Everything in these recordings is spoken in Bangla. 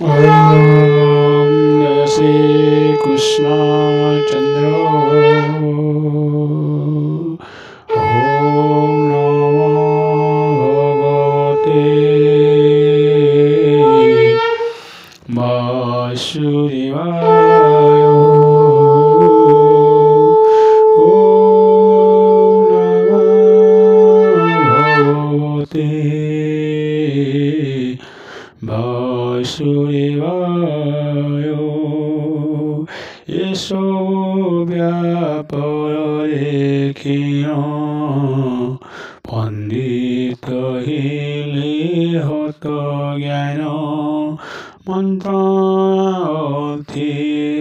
Om Jai Shri Krishna Chandra. Om Namo Bhagavate Vasudevaya. Om Namo Bhagavate Vasudevaya. Eso vyapararekhiya pandita hile hata jnana mantrati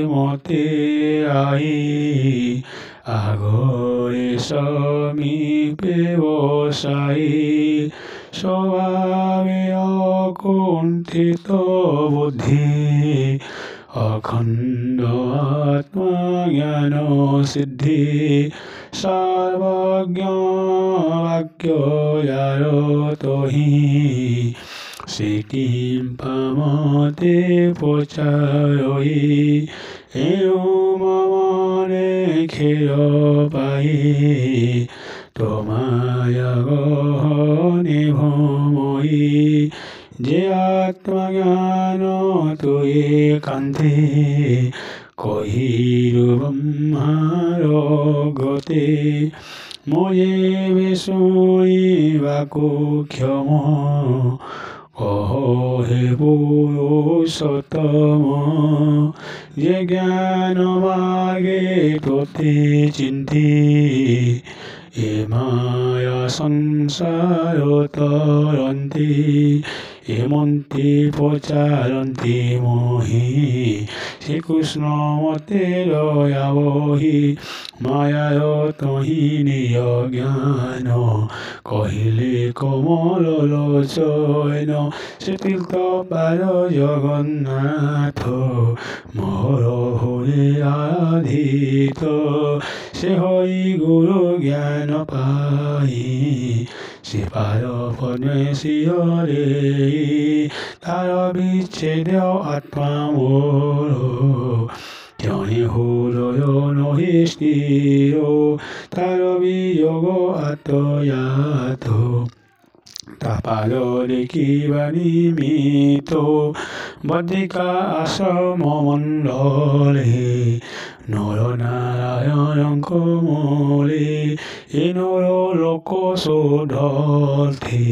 mate ai agore samipe vasai स्वभावे अकुंठित बुद्धि अखंड आत्मा ज्ञान सिद्धि सर्वज्ञ वाक्य जातो हि सिद्धिं पमते प्रचारयि एवं ममाने खेर पाहि তোমায়া গহনে ভময়ি যে আত্মজ্ঞান তুয়ে কান্তে কহিরু ব্রহ্মার গতে ময়ে বিষ্ণুবাকু ক্ষম কহ হে পুরুষোত্তম যে জ্ঞান মার্গে তোতে চিন্তি এ মায়া সংসার তরন্তি এমন্তি প্রচারন্তি মোহি শ্রীকৃষ্ণ মতে দয়াবহি মায়ায় তহি নিয় জ্ঞান কহিলে কমল লোচন শ্রীতীর্থ পার জগন্নাথ মোর হয়ে আরাধিত সে হই গুরু জ্ঞান পাই সে পার পরমেশ্বরে তার বিচ্ছেদ আত্মা মোর জনে হৃদয় নহি স্থির তার বিয়োগ আত্ময়াত তাপাদ দেখিবা নিমিত বদ্রিকা আশ্রম মণ্ডলে নরনারায়ণଙ୍କ মূলে এ নর লোক শোধর্থে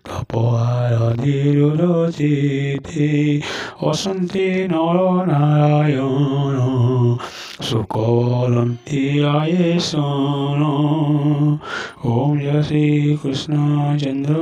তপোয়ারধির রচিতে অসন্তি নরনারায়ণ সুকলন্তি আয়েশন। ওম জয় শ্রী কৃষ্ণ চন্দ্র।